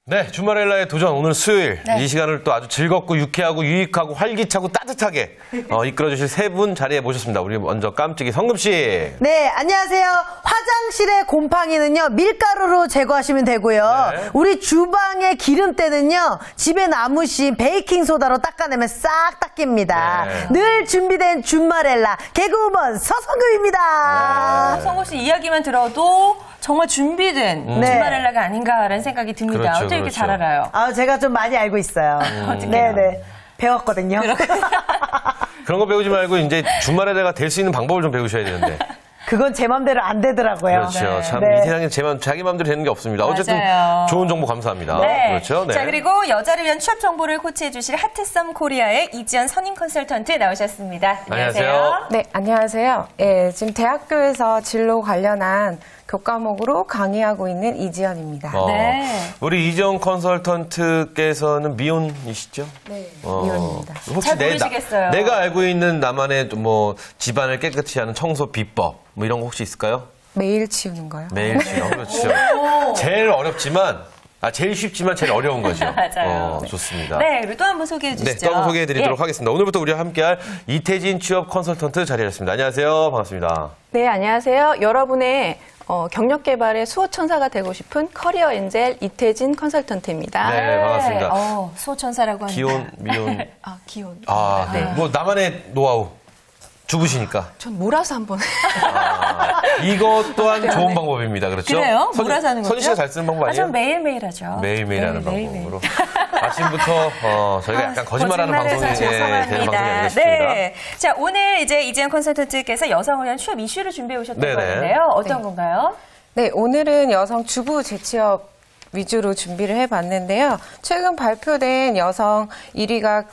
네, 주말엘라의 도전 오늘 수요일 이 시간을 또 아주 즐겁고 유쾌하고 유익하고 활기차고 따뜻하게 이끌어주실 세 분 자리에 모셨습니다. 우리 먼저 깜찍이 성금 씨. 네, 안녕하세요. 화장실의 곰팡이는요 밀가루로 제거하시면 되고요. 네. 우리 주방의 기름때는요 집에 남으신 베이킹 소다로 닦아내면 싹 닦입니다. 네. 늘 준비된 주말엘라 개그우먼 서성금입니다. 성금 씨 이야기만 들어도 정말 준비된 주말엘라가 아닌가라는 생각이 듭니다. 그렇죠, 어떻게 이렇게 그렇죠. 잘 알아요? 아, 제가 좀 많이 알고 있어요. 네네. 배웠거든요. 그런 거 배우지 말고 이제 주말엘라가 될 수 있는 방법을 좀 배우셔야 되는데. 그건 제 맘대로 안 되더라고요. 그렇죠. 참 네. 이 세상에 자기 마음대로 되는 게 없습니다. 어쨌든 맞아요. 좋은 정보 감사합니다. 네. 그렇죠. 네. 자, 그리고 여자를 위한 취업 정보를 코치해 주실 핫해썸 코리아의 이지연 선임 컨설턴트 나오셨습니다. 안녕하세요. 네, 안녕하세요. 예, 지금 대학교에서 진로 관련한 교과목으로 강의하고 있는 이지연입니다. 네. 우리 이지연 컨설턴트께서는 미혼이시죠? 네, 미혼입니다. 혹시 잘 모르시겠어요. 내가 알고 있는 나만의 뭐 집안을 깨끗이 하는 청소 비법 뭐 이런 거 혹시 있을까요? 매일 치우는 거요? 매일 치워. 그렇죠. 제일 어렵지만 제일 쉽지만 제일 어려운 거죠. 맞아요. 좋습니다. 네, 그리고 또 한번 소개해 주시죠. 네, 또 한번 소개해드리도록 예. 하겠습니다. 오늘부터 우리와 함께할 이태진 취업 컨설턴트 자리했습니다. 안녕하세요. 반갑습니다. 네, 안녕하세요. 여러분의 경력 개발의 수호천사가 되고 싶은 커리어 엔젤 이태진 컨설턴트입니다. 네, 반갑습니다. 수호천사라고 합니다. 기혼, 미혼. 아, 기혼. 네. 뭐 나만의 노하우. 주부시니까. 전 몰아서 한번. 이거 또한 좋은 방법입니다. 그렇죠? 그래요? 몰아서 하는 거죠? 선희 씨가 잘 쓰는 방법 아니에요? 전 매일매일 하죠. 매일매일 하는 매일매일. 방법으로. 아침부터 저희가 약간 거짓말하는 방송이 죄송합니다. 되는 방송이 아닌가 싶습니다. 네. 자, 오늘 이제 이지연 컨설턴트께서 여성을 위한 취업 이슈를 준비해 오셨던 네네. 건데요. 어떤 건가요? 네, 오늘은 여성 주부 재취업 위주로 준비를 해봤는데요. 최근 발표된 여성 1위가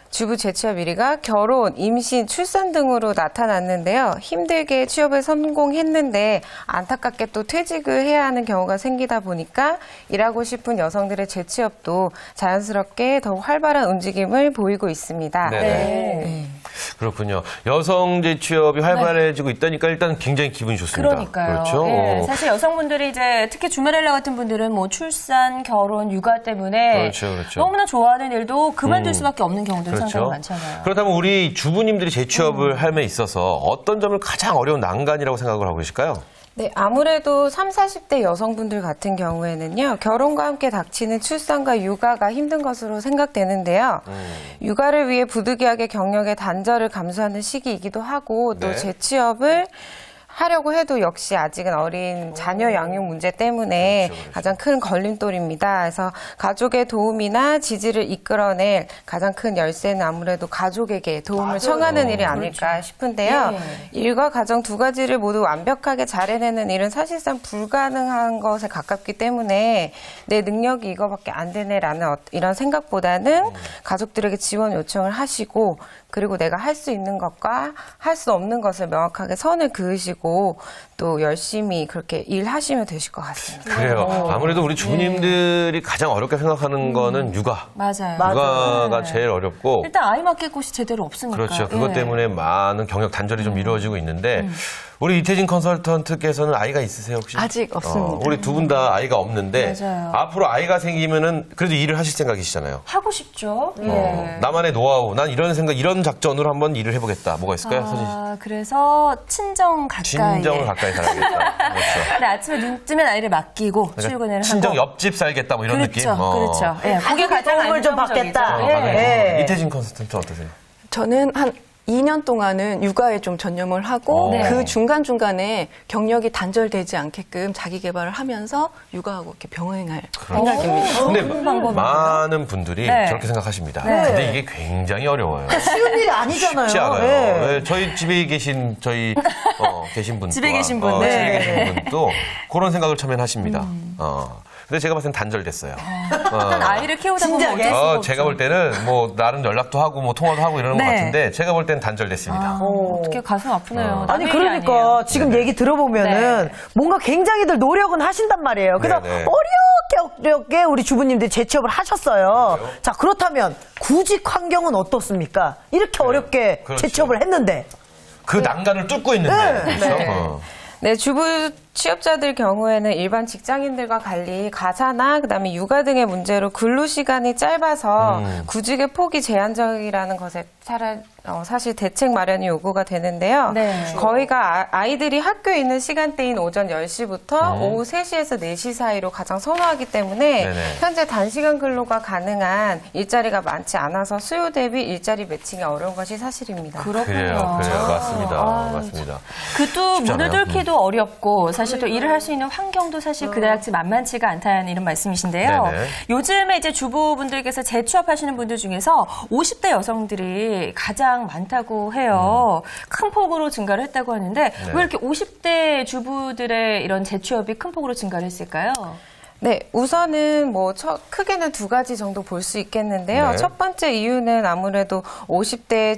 주부 재취업 1위가 결혼, 임신, 출산 등으로 나타났는데요. 힘들게 취업을 성공했는데 안타깝게 또 퇴직을 해야 하는 경우가 생기다 보니까 일하고 싶은 여성들의 재취업도 자연스럽게 더욱 활발한 움직임을 보이고 있습니다. 네네. 그렇군요. 여성 재취업이 활발해지고 있다니까 일단 굉장히 기분이 좋습니다. 그러니까요. 그렇죠. 예, 사실 여성분들이 이제 특히 주말엘라 같은 분들은 뭐 출산, 결혼, 육아 때문에 그렇죠. 너무나 좋아하는 일도 그만둘 수밖에 없는 경우들이 상당히 많잖아요. 그렇다면 우리 주부님들이 재취업을 함에 있어서 어떤 점을 가장 어려운 난관이라고 생각을 하고 계실까요? 네, 아무래도 30, 40대 여성분들 같은 경우에는요, 결혼과 함께 닥치는 출산과 육아가 힘든 것으로 생각되는데요. 육아를 위해 부득이하게 경력의 단절을 감수하는 시기이기도 하고, 또 재취업을 하려고 해도 역시 아직은 어린 자녀 양육 문제 때문에 가장 큰 걸림돌입니다. 그래서 가족의 도움이나 지지를 이끌어낼 가장 큰 열쇠는 아무래도 가족에게 도움을 청하는 일이 아닐까 싶은데요. 일과 가정 두 가지를 모두 완벽하게 잘 해내는 일은 사실상 불가능한 것에 가깝기 때문에 내 능력이 이거밖에 안 되네라는 이런 생각보다는 가족들에게 지원 요청을 하시고, 그리고 내가 할 수 있는 것과 할 수 없는 것을 명확하게 선을 그으시고 또 열심히 그렇게 일하시면 되실 것 같습니다. 그래요. 아무래도 우리 주부님들이 가장 어렵게 생각하는 거는 육아. 맞아요. 육아가 제일 어렵고. 일단 아이 맡길 곳이 제대로 없으니까. 그렇죠. 그것 때문에 많은 경력 단절이 좀 이루어지고 있는데 우리 이태진 컨설턴트께서는 아이가 있으세요 혹시? 아직 없습니다. 우리 두 분 다 아이가 없는데 맞아요. 앞으로 아이가 생기면은 그래도 일을 하실 생각이시잖아요. 하고 싶죠. 나만의 노하우, 난 이런 생각, 이런 작전으로 한번 일을 해보겠다. 뭐가 있을까요, 선희 씨? 그래서 친정 가까이. 친정을 가까이 살아야겠다. 그렇죠. 네, 아침에 눈 뜨면 아이를 맡기고 출근을 친정 하고. 옆집 살겠다, 뭐 이런 느낌. 그렇죠. 예, 그게 가장 도움을 좀 받겠다. 안정적이죠. 이태진 컨설턴트 어떠세요? 저는 한 2년 동안은 육아에 좀 전념을 하고 그 중간중간에 경력이 단절되지 않게끔 자기 개발을 하면서 육아하고 이렇게 병행할 생각입니다. 근데 많은 분들이 저렇게 생각하십니다. 근데 이게 굉장히 어려워요. 쉬운 일이 아니잖아요. 쉽지 않아요. 네. 네, 저희 집에 계신 계신 분 집에 계신 분, 집에 계신 분도 그런 생각을 처음에 하십니다. 근데 제가 봤을 땐 단절됐어요. 일단 아이를 키우다 보면 어쩔 수가 없죠. 제가 볼 때는 뭐 나름 연락도 하고 뭐 통화도 하고 이러는 것 같은데 제가 볼 땐 단절됐습니다. 어떻게 가슴 아프네요. 아니 남의 일이 그러니까 아니에요. 지금 얘기 들어보면은 뭔가 굉장히들 노력은 하신단 말이에요. 그래서 네네. 어렵게 우리 주부님들이 재취업을 하셨어요. 자, 그렇다면 구직 환경은 어떻습니까? 이렇게 어렵게 그렇죠. 재취업을 했는데 그 난간을 뚫고 있는데. 그렇죠? 네, 주부 취업자들 경우에는 일반 직장인들과 달리 가사나 그다음에 육아 등의 문제로 근로 시간이 짧아서 구직의 폭이 제한적이라는 것에 사실 대책 마련이 요구가 되는데요. 네. 거의가 아이들이 학교에 있는 시간대인 오전 10시부터 오후 3시에서 4시 사이로 가장 선호하기 때문에 네네. 현재 단시간 근로가 가능한 일자리가 많지 않아서 수요 대비 일자리 매칭이 어려운 것이 사실입니다. 그래요. 맞습니다. 맞습니다. 그도 쉽지 문을 않아요. 뚫기도 어렵고 사실 또 일을 할 수 있는 환경도 사실 그다지 만만치가 않다는 이런 말씀이신데요. 네네. 요즘에 이제 주부분들께서 재취업하시는 분들 중에서 50대 여성들이 가장 많다고 해요. 큰 폭으로 증가를 했다고 하는데 왜 이렇게 50대 주부들의 이런 재취업이 큰 폭으로 증가를 했을까요? 네, 우선은 크게는 두 가지 정도 볼 수 있겠는데요. 네. 첫 번째 이유는 아무래도 50대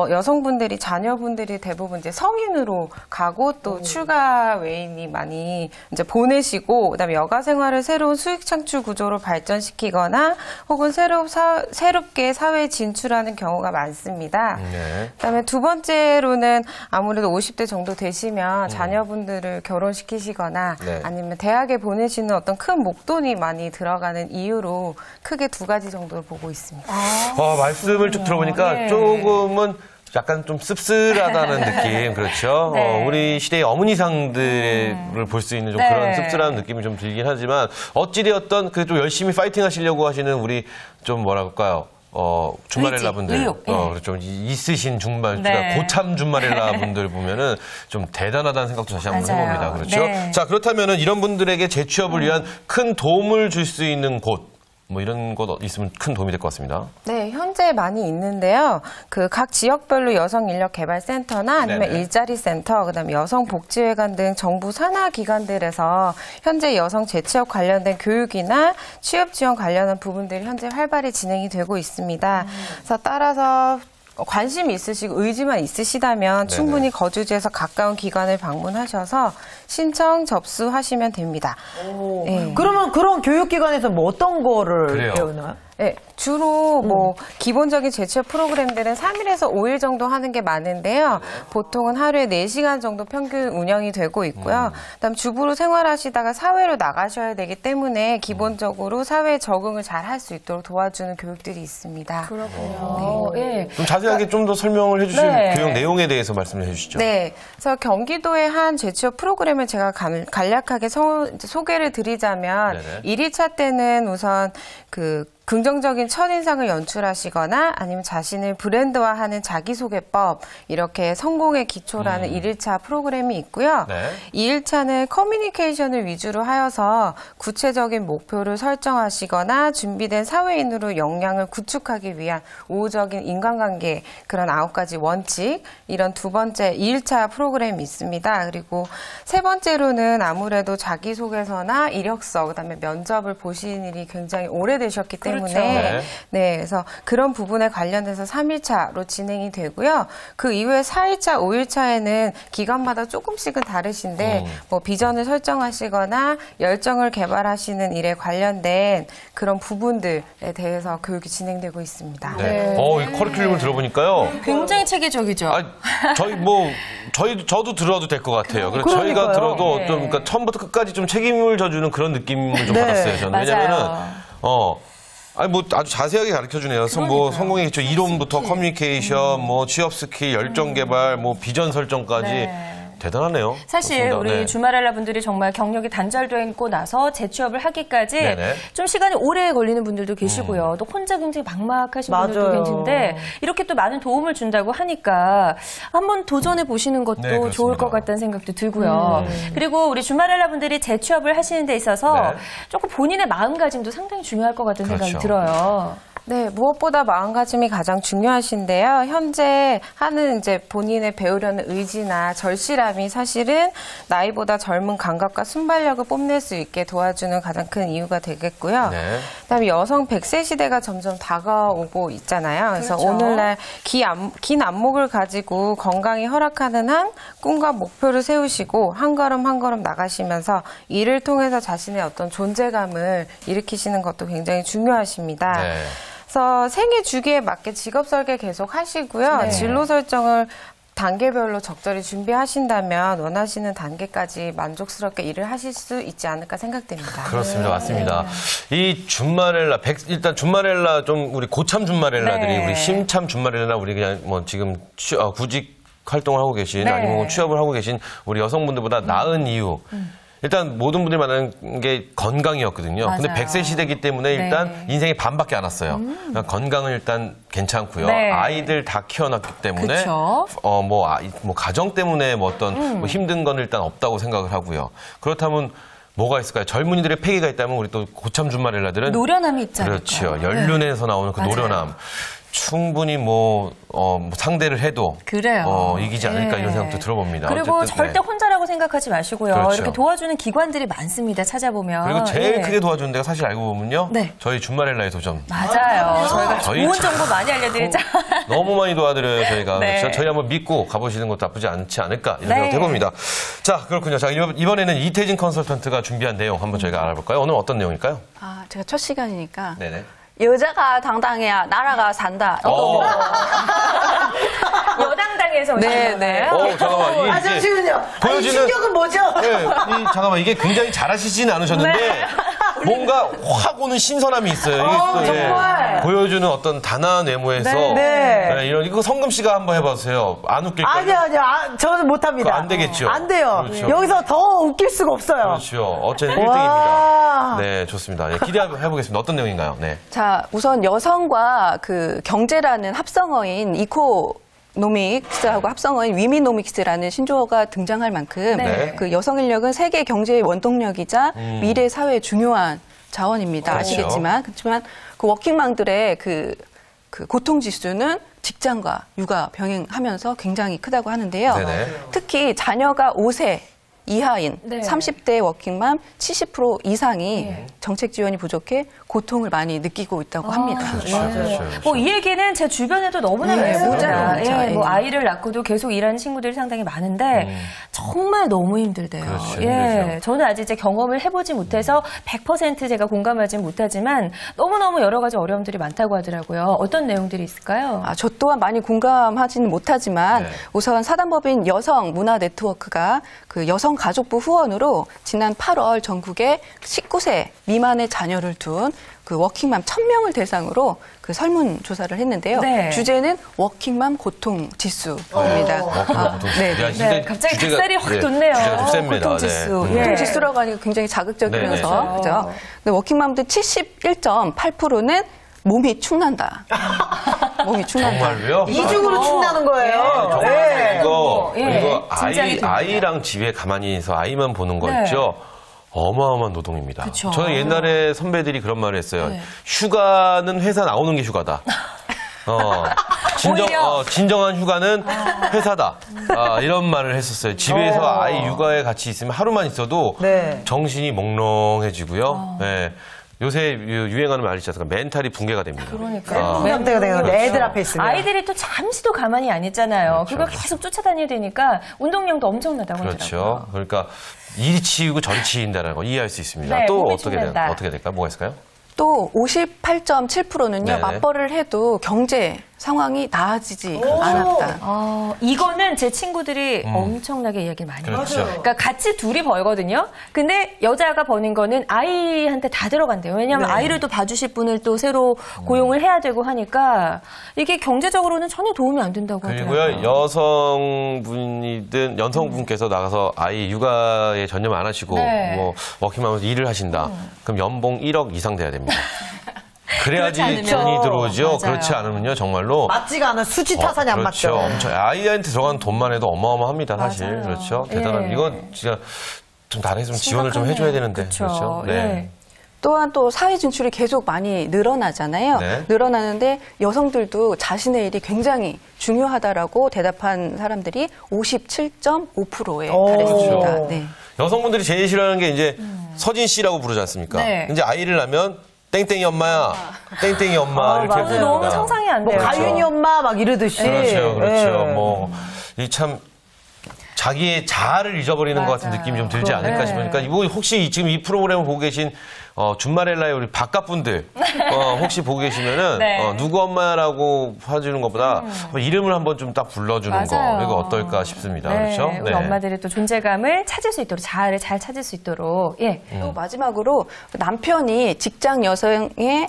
여성분들이 자녀분들이 대부분 이제 성인으로 가고 또 출가 외인이 많이 이제 보내시고 그다음에 여가 생활을 새로운 수익 창출 구조로 발전시키거나 혹은 새롭게 사회에 진출하는 경우가 많습니다. 네. 그다음에 두 번째로는 아무래도 50대 정도 되시면 자녀분들을 결혼시키시거나 네. 아니면 대학에 보내시는 어떤 큰 목돈이 많이 들어가는 이유로 크게 두 가지 정도를 보고 있습니다. 말씀을 쭉 들어보니까 네. 조금은 약간 좀 씁쓸하다는 느낌, 그렇죠? 네. 우리 시대의 어머니상들을 볼 수 있는 좀 네. 그런 씁쓸한 느낌이 좀 들긴 하지만 어찌되었던 그래도 열심히 파이팅 하시려고 하시는 우리 좀 뭐랄까요? 준마렐라 분들, 의욕, 예. 좀 있으신 네. 고참 준마렐라 분들 보면은 좀 대단하다는 생각도 다시 한번 맞아요. 해봅니다. 그렇죠? 네. 자, 그렇다면은 이런 분들에게 재취업을 위한 큰 도움을 줄 수 있는 곳, 이런 것 있으면 큰 도움이 될 것 같습니다. 네, 현재 많이 있는데요. 각 지역별로 여성인력개발센터나 아니면 네네. 일자리센터, 그다음에 여성복지회관 등 정부 산하기관들에서 현재 여성 재취업 관련된 교육이나 취업 지원 관련한 부분들이 현재 활발히 진행이 되고 있습니다. 그래서 따라서 관심이 있으시고 의지만 있으시다면 충분히 거주지에서 가까운 기관을 방문하셔서 신청 접수하시면 됩니다. 네. 그러면 그런 교육기관에서 어떤 거를 그래요. 배우나요? 네, 주로 기본적인 재취업 프로그램들은 3일에서 5일 정도 하는 게 많은데요. 보통은 하루에 4시간 정도 평균 운영이 되고 있고요. 그다음 주부로 생활하시다가 사회로 나가셔야 되기 때문에 기본적으로 사회에 적응을 잘 할 수 있도록 도와주는 교육들이 있습니다. 그렇군요. 예. 좀 자세하게 좀 더 설명을 해주실 네. 교육 내용에 대해서 말씀을 해주시죠. 네, 그래서 경기도의 한 재취업 프로그램을 제가 간략하게 소개를 드리자면 네네. 1일차 때는 우선 긍정적인 첫인상을 연출하시거나 아니면 자신을 브랜드화하는 자기소개법 이렇게 성공의 기초라는 1일차 프로그램이 있고요. 네. 2일차는 커뮤니케이션을 위주로 하여서 구체적인 목표를 설정하시거나 준비된 사회인으로 역량을 구축하기 위한 우호적인 인간관계 그런 9가지 원칙 이런 두 번째 2일차 프로그램이 있습니다. 그리고 세 번째로는 아무래도 자기소개서나 이력서 그다음에 면접을 보신 일이 굉장히 오래되셨기 때문에 네. 네, 그래서 그런 부분에 관련해서 3일차로 진행이 되고요. 그 이후에 4일차, 5일차에는 기간마다 조금씩은 다르신데 비전을 설정하시거나 열정을 개발하시는 일에 관련된 그런 부분들에 대해서 교육이 진행되고 있습니다. 네. 이 커리큘럼을 들어보니까요. 굉장히 체계적이죠. 저도 들어도 될 것 같아요. 그래서 저희가 그러니까요. 들어도 네. 그러니까 처음부터 끝까지 좀 책임을 져주는 그런 느낌을 좀 네. 받았어요. 저는. 맞아요. 왜냐면은, 아주 자세하게 가르쳐 주네요. 성공의 기초, 이론부터 커뮤니케이션, 취업 스킬, 열정 개발, 비전 설정까지. 네. 대단하네요. 사실 좋습니다. 우리 네. 주말렐라 분들이 정말 경력이 단절되고 나서 재취업을 하기까지 네네. 좀 시간이 오래 걸리는 분들도 계시고요. 또 혼자 굉장히 막막하신 분들도 맞아요. 계신데 이렇게 또 많은 도움을 준다고 하니까 한번 도전해 보시는 것도 네, 그렇습니다. 좋을 것 같다는 생각도 들고요. 그리고 우리 주말렐라 분들이 재취업을 하시는 데 있어서 네. 조금 본인의 마음가짐도 상당히 중요할 것 같다는 생각이 그렇죠. 들어요. 네, 무엇보다 마음가짐이 가장 중요하신데요. 현재 하는 이제 본인의 배우려는 의지나 절실함이 사실은 나이보다 젊은 감각과 순발력을 뽐낼 수 있게 도와주는 가장 큰 이유가 되겠고요. 네. 그다음에 여성 100세 시대가 점점 다가오고 있잖아요. 그래서 그렇죠. 오늘날 긴 안목을 가지고 건강이 허락하는 한 꿈과 목표를 세우시고 한 걸음 한 걸음 나가시면서 이를 통해서 자신의 어떤 존재감을 일으키시는 것도 굉장히 중요하십니다. 네. 그래서 생애 주기에 맞게 직업 설계 계속 하시고요. 네. 진로 설정을 단계별로 적절히 준비하신다면 원하시는 단계까지 만족스럽게 일을 하실 수 있지 않을까 생각됩니다. 그렇습니다. 맞습니다. 이 준마렐라, 일단 준마렐라 좀 우리 고참 준마렐라들이 네. 우리 심참 준마렐라 우리 그냥 뭐 지금 구직 활동을 하고 계신 네. 아니면 취업을 하고 계신 우리 여성분들보다 나은 이유. 일단 모든 분들이 말하는 게 건강이었거든요. 근데 맞아요. 100세 시대이기 때문에 일단 네. 인생이 반밖에 안 왔어요. 그러니까 건강은 일단 괜찮고요. 네. 아이들 다 키워놨기 때문에 그쵸. 뭐 가정 때문에 뭐 어떤 뭐 힘든 건 일단 없다고 생각을 하고요. 그렇다면 뭐가 있을까요? 젊은이들의 패기가 있다면 우리 또 고참 준마렐라들은 노련함이 있지 않을까. 그렇죠. 연륜에서 나오는 그 맞아요. 노련함. 충분히 상대를 해도 그래요. 이기지 않을까 네. 이런 생각도 들어봅니다. 그리고 어쨌든, 절대 네. 혼자라고 생각하지 마시고요. 그렇죠. 이렇게 도와주는 기관들이 많습니다. 찾아보면. 그리고 제일 예. 크게 도와주는 데가 사실 알고 보면요. 네. 저희 준마렐라의 도전. 맞아요. 저희가 저희 좋은 참- 정보 많이 알려드리죠. 너무 많이 도와드려요, 저희가. 네. 그렇죠? 저희 한번 믿고 가보시는 것도 나쁘지 않지 않을까 이런 네. 생각 해봅니다. 자, 그렇군요. 자, 이번에는 이태진 컨설턴트가 준비한 내용 한번 저희가 알아볼까요? 오늘 어떤 내용일까요? 아, 제가 첫 시간이니까 네네. 여자가 당당해야 나라가 산다. 여당당에서 네, 오신 네. 건가요? 잠깐만. 이게 잠시만요. 아니, 보여지는- 충격은 뭐죠? 네, 잠깐만 이게 굉장히 잘하시지는 않으셨는데 네. 뭔가 확 오는 신선함이 있어요. 이게 또, 정말. 보여주는 어떤 단아한 외모에서 네. 이거 성금 씨가 한번 해봐주세요. 안 웃길까요? 아니요. 저는 못합니다. 그거 안 되겠죠. 안 돼요. 그렇죠. 여기서 더 웃길 수가 없어요. 그렇죠. 어쨌든 와. 1등입니다. 네, 좋습니다. 네, 기대해보겠습니다. 어떤 내용인가요? 네. 자, 우선 여성과 그 경제라는 합성어인 이코노믹스하고 합성어인 위미노믹스라는 신조어가 등장할 만큼 네. 그 여성 인력은 세계 경제의 원동력이자 미래 사회의 중요한 자원입니다. 그렇죠. 아시겠지만 그렇지만 그 워킹맘들의 그 고통 지수는 직장과 육아 병행하면서 굉장히 크다고 하는데요. 네네. 특히 자녀가 5세 이하인 네. 30대 워킹맘 70% 이상이 정책 지원이 부족해 고통을 많이 느끼고 있다고 합니다. 그렇죠. 이 얘기는 제 주변에도 너무나 네, 많습니다. 많죠. 예, 예. 뭐 아이를 낳고도 계속 일하는 친구들이 상당히 많은데 정말 너무 힘들대요. 그렇죠, 예, 힘들죠. 저는 아직 이제 경험을 해보지 못해서 100% 제가 공감하지 못하지만 너무너무 여러 가지 어려움들이 많다고 하더라고요. 어떤 내용들이 있을까요? 아, 저 또한 많이 공감하지는 못하지만 네. 우선 사단법인 여성 문화 네트워크가 그 여성가족부 후원으로 지난 8월 전국에 19세 미만의 자녀를 둔 그 워킹맘 1000명을 대상으로 그 설문조사를 했는데요. 네. 주제는 워킹맘 고통 지수입니다. 네, 갑자기 닭살이 확 돋네요. 주제가 좀 셉니다. 고통 지수. 네. 고통 예. 지수라고 하니까 굉장히 자극적이면서 네, 그죠? 근데 워킹맘들 71.8%는 몸이 축난다. 몸이 축난다. 정말로요? 이중으로 축나는 거예요. 정말 네. 이거 예, 진작에 됩니다. 아이랑 집에 가만히 있어 아이만 보는 거 네. 있죠. 어마어마한 노동입니다. 그쵸. 저는 옛날에 선배들이 그런 말을 했어요. 네. 휴가는 회사 나오는 게 휴가다. 오히려. 진정한 휴가는 회사다. 이런 말을 했었어요. 집에서 아이 육아에 같이 있으면 하루만 있어도 네. 정신이 몽롱해지고요. 네. 요새 유행하는 말이 있지 않습니까? 멘탈이 붕괴가 됩니다. 그러니까요. 상태가 되는 거예요. 애들 앞에 있으면. 아이들이 또 잠시도 가만히 안 있잖아요. 그걸 계속 쫓아다녀야 되니까 운동량도 엄청나다고 하더라고요. 그렇죠. 그러니까 일이 치이고 전이 치인다는 거 이해할 수 있습니다. 네, 또 몸이 어떻게 축낸다. 될까요? 뭐가 있을까요? 또 58.7%는요. 네네. 맞벌이를 해도 경제 상황이 나아지지 않았다. 이거는 제 친구들이 엄청나게 이야기를 많이 해요. 그렇죠. 그러니까 같이 둘이 벌거든요. 근데 여자가 버는 거는 아이한테 다 들어간대요. 왜냐하면 아이를 또 봐주실 분을 또 새로 고용을 해야 되고 하니까 이게 경제적으로는 전혀 도움이 안 된다고 하더라고요. 그리고요, 여성분께서 나가서 아이 육아에 전념 안 하시고, 네. 뭐, 워킹맘으로 일을 하신다. 그럼 연봉 1억 이상 돼야 됩니다. 그래야지 그렇지 않으면. 돈이 들어오죠. 맞아요. 그렇지 않으면요, 정말로. 맞지가 않아. 수치 타산이 안 그렇죠. 맞죠. 엄청, 아이한테 들어가는 돈만 해도 어마어마합니다, 사실. 맞아요. 그렇죠. 예. 대단한, 이거 진짜 좀 다른 지원을 좀 해줘야 되는데. 그렇죠. 네. 예. 또한 또 사회 진출이 계속 많이 늘어나잖아요. 네. 늘어나는데 여성들도 자신의 일이 굉장히 중요하다라고 대답한 사람들이 57.5%에 오. 달했습니다. 그렇죠. 네. 여성분들이 제일 싫어하는 게 이제 서진 씨라고 부르지 않습니까? 네. 이제 아이를 낳으면 땡땡이 엄마야, 땡땡이 엄마 이렇게 맞아요. 너무 부릅니다. 상상이 안 뭐 돼요. 가윤이 엄마 막 이러듯이. 그렇죠, 그렇죠. 예. 뭐 이 참 자기의 자아를 잊어버리는 것 같은 느낌이 좀 들지 않을까 싶으니까 이거 혹시 지금 이 프로그램을 보고 계신 준마렐라의 우리 바깥분들 혹시 보고 계시면은 네. 누구 엄마라고 해주는 것보다 이름을 한번 좀 딱 불러주는 거 이거 어떨까 싶습니다. 네, 그렇죠? 우리 엄마들이 또 존재감을 찾을 수 있도록 자아를 잘 찾을 수 있도록 또 마지막으로 남편이 직장 여성의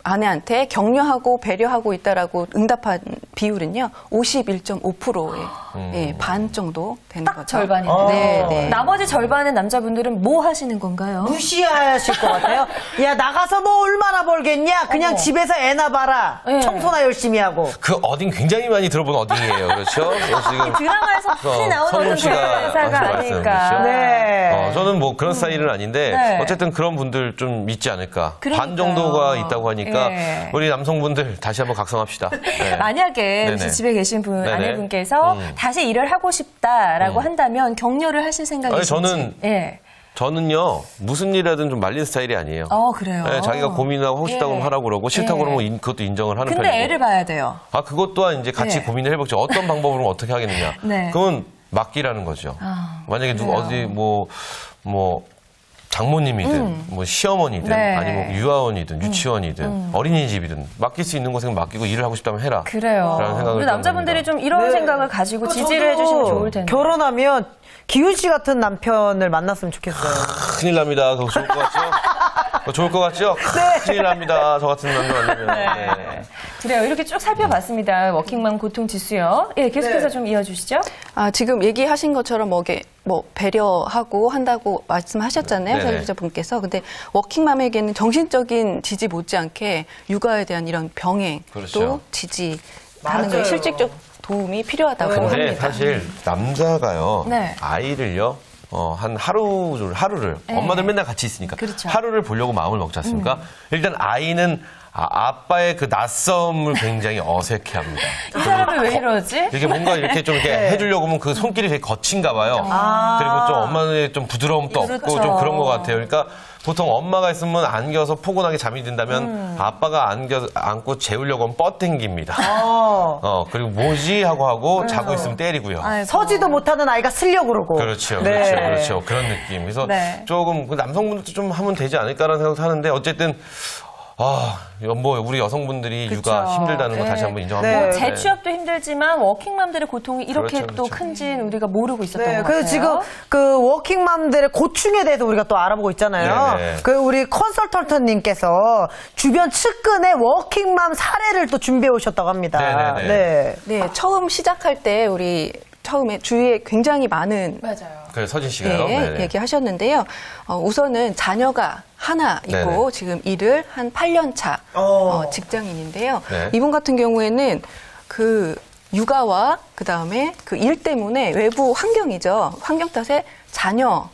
아내한테 격려하고 배려하고 있다라고 응답한 비율은요 51.5%의 반 정도 되는 거죠. 절반이네요. 네. 나머지 절반의 남자분들은 뭐 하시는 건가요? 무시하실 것 같아요. 야, 나가서 뭐 얼마나 벌겠냐? 그냥 집에서 애나 봐라. 네. 청소나 열심히 하고. 그 어딘 굉장히 많이 들어본 어딘이에요. 그렇죠? 지금 드라마에서 많이 나오는 성금 씨가 회사가 하신 말씀, 아닐까. 그렇죠? 네. 저는 뭐 그런 스타일은 아닌데 네. 어쨌든 그런 분들 좀 있지 않을까. 그러니까요. 반 정도가 있다고 하니까 네. 우리 남성분들 다시 한번 각성합시다. 네. 만약에 네네. 혹시 집에 계신 분 네네. 아내분께서 다시 일을 하고 싶다라고 한다면 격려를 하실 생각이신지? 아니, 저는요 무슨 일이라든 좀 말린 스타일이 아니에요. 그래요. 네, 자기가 고민하고 하고 싶다고 하면 하라고 그러고 싫다고 그러면 그것도 인정을 하는 근데 편이고. 애를 봐야 돼요. 그것 또한 이제 같이 네. 고민을 해보죠. 어떤 방법으로 어떻게 하겠느냐. 네. 그건 맡기라는 거죠. 만약에 누구 어디 뭐 장모님이든 뭐 시어머니든 네. 아니면 유아원이든 유치원이든 어린이집이든 맡길 수 있는 곳에 맡기고 일을 하고 싶다면 해라. 그래요. 라는 생각을 우리 남자분들이 합니다. 좀 이런 생각을 가지고 지지를 해주시면 좋을 텐데. 결혼하면 기훈 씨 같은 남편을 만났으면 좋겠어요. 큰일 납니다. 그거 좋을 것 같죠? 그거 좋을 것 같죠? 큰일 납니다. 저 같은 남자 만나면. 네. 그래요. 이렇게 쭉 살펴봤습니다. 워킹맘 고통 지수요. 계속해서 좀 이어주시죠. 지금 얘기하신 것처럼 배려하고 한다고 말씀하셨잖아요. 네네. 설계자분께서. 근데 워킹맘에게는 정신적인 지지 못지않게 육아에 대한 이런 병행 그렇죠. 또 지지하는 게 실질적 도움이 필요하다고 근데 합니다. 사실 남자가요. 네. 아이를요. 한 하루를 엄마들 맨날 같이 있으니까 그렇죠. 하루를 보려고 마음을 먹지 않습니까? 일단 아이는 아빠의 그 낯섦을 굉장히 어색해합니다. 이 사람이 왜 이러지? 이게 뭔가 이렇게 좀 이렇게 해주려고 하면 그 손길이 되게 거친가 봐요. 그리고 좀 엄마는 좀 부드러움도 없고 그렇죠. 좀 그런 것 같아요. 그러니까 보통 엄마가 있으면 안겨서 포근하게 잠이 든다면 아빠가 안고 재우려고 하면 뻗댕깁니다. 그리고 뭐지 하고 자고 있으면 때리고요. 서지도 못하는 아이가 쓰려고 그러고. 그렇죠, 네. 그렇죠. 그런 느낌. 그래서 네. 조금 그 남성분들도 좀 하면 되지 않을까라는 생각도 하는데 어쨌든 우리 여성분들이 육아 힘들다는 거 다시 한번 인정합니다. 네. 재취업도 힘들지만 워킹맘들의 고통이 이렇게 그렇죠, 또 그렇죠. 큰지는 우리가 모르고 있었던 네, 것 같아요. 그래서 지금 그 워킹맘들의 고충에 대해서 우리가 또 알아보고 있잖아요. 네네. 그 우리 컨설턴트님께서 주변 측근의 워킹맘 사례를 또 준비해 오셨다고 합니다. 네네네. 네. 네, 처음 시작할 때 처음에 주위에 굉장히 많은 맞아요. 그래 서진 씨가요. 네네. 얘기하셨는데요. 우선은 자녀가 하나 있고 네네. 지금 일을 한 8년 차 직장인인데요. 네. 이분 같은 경우에는 그 육아와 그다음에 그 일 때문에 외부 환경 탓에 자녀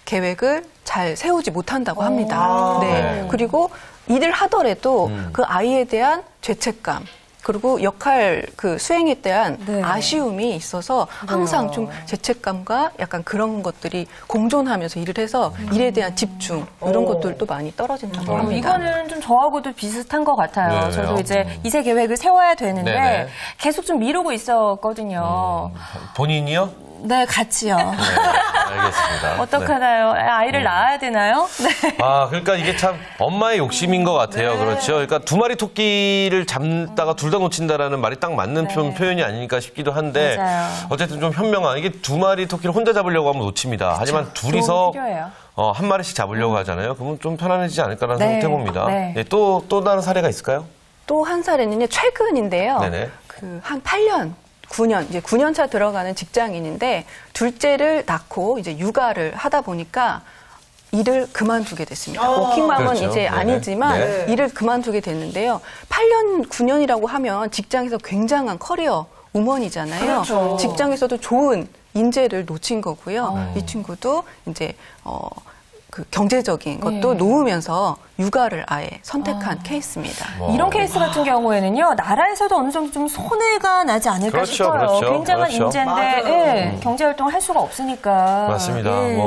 계획을 잘 세우지 못한다고 합니다. 네. 그리고 일을 하더라도 그 아이에 대한 죄책감 그리고 역할 그 수행에 대한 아쉬움이 있어서 항상 좀 죄책감과 약간 그런 것들이 공존하면서 일을 해서 일에 대한 집중 이런 것들도 많이 떨어진다고 합니다. 이거는 좀 저하고도 비슷한 것 같아요. 네. 저도 이제 이세 계획을 세워야 되는데 네네. 계속 좀 미루고 있었거든요. 본인이요? 네, 같이요. 네, 알겠습니다. 어떡하나요? 아이를 낳아야 되나요? 네. 그러니까 이게 참 엄마의 욕심인 것 같아요. 그렇죠. 그러니까 두 마리 토끼를 잡다가 둘 다 놓친다라는 말이 딱 맞는 표현이 아닐까 싶기도 한데 맞아요. 어쨌든 좀 현명한 이게 두 마리 토끼를 혼자 잡으려고 하면 놓칩니다. 하지만 둘이서 도움이 필요해요. 한 마리씩 잡으려고 하잖아요. 그러면 좀 편안해지지 않을까라는 네. 생각해 봅니다. 네. 네, 또 다른 사례가 있을까요? 또 한 사례는요, 최근인데요. 네네. 그 한 8년, 9년, 이제 9년 차 들어가는 직장인인데, 둘째를 낳고 이제 육아를 하다 보니까 일을 그만두게 됐습니다. 워킹맘은 그렇죠. 이제 네네. 아니지만 네. 일을 그만두게 됐는데요. 8년, 9년이라고 하면 직장에서 굉장한 커리어 우먼이잖아요. 그렇죠. 직장에서도 좋은 인재를 놓친 거고요. 이 친구도 이제, 그 경제적인 것도 놓으면서 육아를 아예 선택한 케이스입니다. 이런 케이스 같은 경우에는요, 나라에서도 어느 정도 좀 손해가 나지 않을까 그렇죠, 싶어요. 그렇죠, 굉장한 그렇죠. 인재인데, 경제 활동을 할 수가 없으니까. 맞습니다. 예.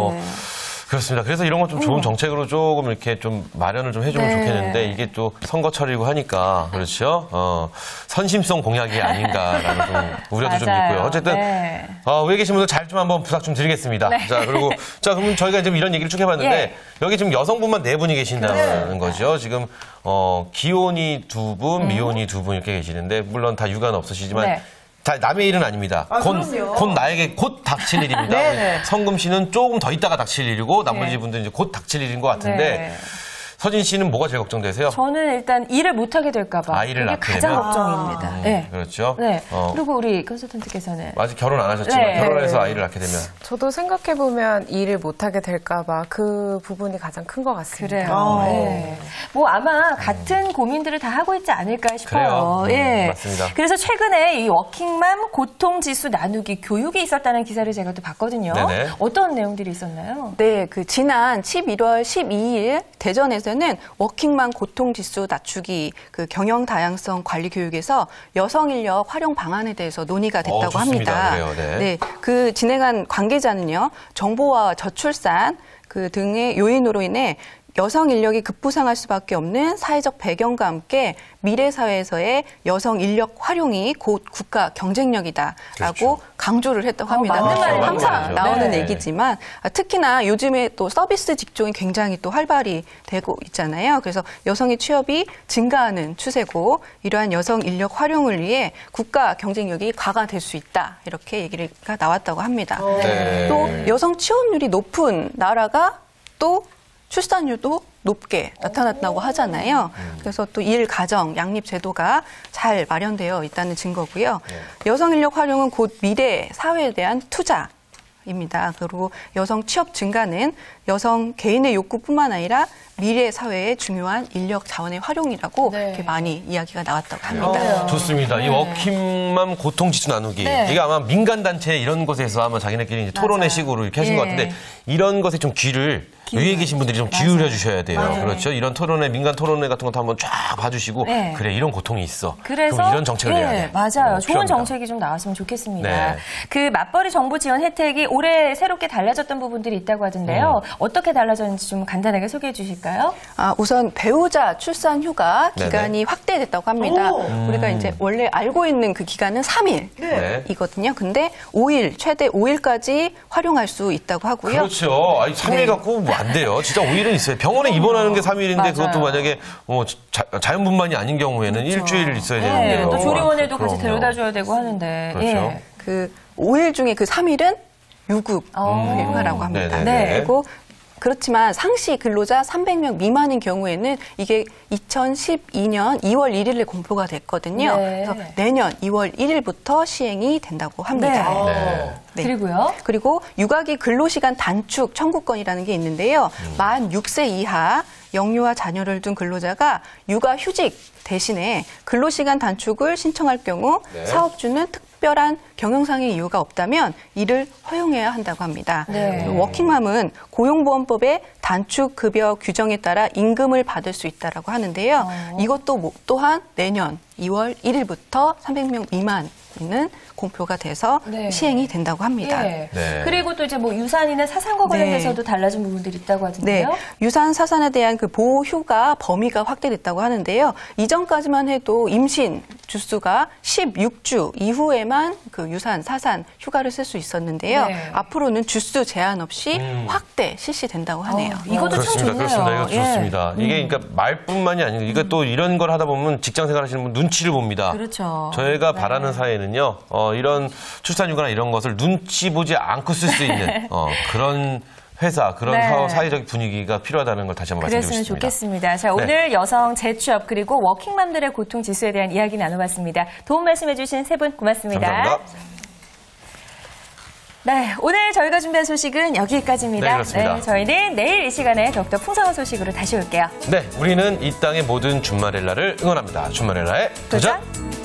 그렇습니다. 그래서 이런 건 좀 좋은 정책으로 조금 이렇게 좀 마련을 좀 해주면 좋겠는데 이게 또 선거철이고 하니까 그렇죠. 선심성 공약이 아닌가라는 좀 우려도 좀 있고요. 어쨌든 위에 계신 분들 잘 좀 한번 부탁 좀 드리겠습니다. 자 그리고 그럼 저희가 지금 이런 얘기를 쭉 해봤는데 여기 지금 여성분만 4분이 계신다는 거죠. 지금 기혼이 2분, 미혼이 2분 이렇게 계시는데 물론 다 육아는 없으시지만. 자, 남의 일은 아닙니다. 곧 나에게 곧 닥칠 일입니다. 성금 씨는 조금 더 있다가 닥칠 일이고 나머지 분들은 이제 곧 닥칠 일인 것 같은데 서진 씨는 뭐가 제일 걱정되세요? 저는 일단 일을 못하게 될까봐. 아이를 이게 낳게 가장 되면? 걱정입니다. 네. 그렇죠. 네. 그리고 우리 컨설턴트께서는 아직 결혼 안 하셨지만 결혼해서 아이를 낳게 되면 저도 생각해보면 일을 못하게 될까봐 그 부분이 가장 큰 것 같습니다. 그래요. 네. 뭐 아마 같은 고민들을 다 하고 있지 않을까 싶어요. 그래요. 맞습니다. 그래서 최근에 이 워킹맘 고통지수 나누기 교육이 있었다는 기사를 제가 또 봤거든요. 네네. 어떤 내용들이 있었나요? 네, 그 지난 11월 12일 대전에서는 워킹맘 고통지수 낮추기 그 경영 다양성 관리 교육에서 여성 인력 활용 방안에 대해서 논의가 됐다고 좋습니다. 합니다. 그래요. 네, 그 진행한 관계자는요, 정보와 저출산 그 등의 요인으로 인해 여성 인력이 급부상할 수밖에 없는 사회적 배경과 함께 미래 사회에서의 여성 인력 활용이 곧 국가 경쟁력이다라고 그렇죠. 강조를 했다고 합니다. 맞는 말이죠. 항상 맞는 말이죠. 나오는 네. 얘기지만 특히나 요즘에 또 서비스 직종이 굉장히 또 활발히 되고 있잖아요. 그래서 여성의 취업이 증가하는 추세고 이러한 여성 인력 활용을 위해 국가 경쟁력이 강화될 수 있다. 이렇게 얘기가 나왔다고 합니다. 네. 또 여성 취업률이 높은 나라가 또 출산율도 높게 나타났다고 하잖아요. 그래서 또 일, 가정, 양립 제도가 잘 마련되어 있다는 증거고요. 여성 인력 활용은 곧 미래 사회에 대한 투자입니다. 그리고 여성 취업 증가는 여성 개인의 욕구뿐만 아니라 미래 사회의 중요한 인력 자원의 활용이라고 이렇게 많이 이야기가 나왔다고 합니다. 좋습니다. 이 워킹맘 고통지수 나누기 이게 아마 민간단체 이런 곳에서 아마 자기네끼리 이제 토론회 식으로 이렇게 하신 것 같은데 이런 것에 좀 귀를 위에 계신 분들이 좀 기울여 주셔야 돼요. 그렇죠. 이런 토론회, 민간 토론회 같은 것도 한번 쫙 봐주시고 그래 이런 고통이 있어. 그래서 그럼 이런 정책을 내야 돼. 맞아요. 좋은 필요합니다. 정책이 좀 나왔으면 좋겠습니다. 네. 그 맞벌이 정부 지원 혜택이 올해 새롭게 달라졌던 부분들이 있다고 하던데요. 어떻게 달라졌는지 좀 간단하게 소개해 주실까요? 우선 배우자 출산 휴가 기간이 네네. 확대됐다고 합니다. 우리가 이제 원래 알고 있는 그 기간은 3일이거든요. 근데 5일, 최대 5일까지 활용할 수 있다고 하고요. 그렇죠. 아니, 3일 갖고 뭐 안 돼요. 진짜 5일은 있어요. 병원에 입원하는 게 3일인데 맞아요. 그것도 만약에 자연분만이 아닌 경우에는 일주일 있어야 되는데요. 또 조리원에도 같이 그럼요. 데려다 줘야 되고 하는데. 그렇죠. 그 5일 중에 그 3일은 유급 휴가라고 합니다. 네네네. 그리고 그렇지만 상시 근로자 300명 미만인 경우에는 이게 2012년 2월 1일에 공표가 됐거든요. 네. 그래서 내년 2월 1일부터 시행이 된다고 합니다. 네. 그리고요. 그리고 육아기 근로시간 단축 청구권이라는 게 있는데요. 만 6세 이하 영유아 자녀를 둔 근로자가 육아휴직 대신에 근로시간 단축을 신청할 경우 사업주는 특별한 경영상의 이유가 없다면 이를 허용해야 한다고 합니다. 워킹맘은 고용보험법의 단축급여 규정에 따라 임금을 받을 수 있다고 하는데요. 이것도 또한 내년 2월 1일부터 300명 미만은 공표가 돼서 시행이 된다고 합니다. 네. 그리고 또 이제 뭐 유산이나 사산과 관련해서도 달라진 부분들이 있다고 하던데요. 네, 유산 사산에 대한 그 보호 휴가 범위가 확대됐다고 하는데요. 이전까지만 해도 임신 주수가 16주 이후에만 그 유산 사산 휴가를 쓸 수 있었는데요. 앞으로는 주수 제한 없이 확대 실시된다고 하네요. 이것도 참 좋네요. 그렇습니다. 이것도 좋습니다. 이게 그러니까 말뿐만이 아니고 이거 또 이런 걸 하다 보면 직장 생활하시는 분 눈치를 봅니다. 그렇죠. 저희가 바라는 사회는요. 이런 출산휴가나 이런 것을 눈치 보지 않고 쓸 수 있는 그런 회사, 그런 사회적 분위기가 필요하다는 걸 다시 한번 그랬으면 말씀드리고 좋겠습니다. 자, 오늘 여성 재취업 그리고 워킹맘들의 고통 지수에 대한 이야기 나눠봤습니다. 도움 말씀해 주신 세 분 고맙습니다. 감사합니다. 네, 오늘 저희가 준비한 소식은 여기까지입니다. 네, 그렇습니다. 저희는 내일 이 시간에 더욱더 풍성한 소식으로 다시 올게요. 네, 우리는 이 땅의 모든 준마렐라를 응원합니다. 준마렐라의 도전!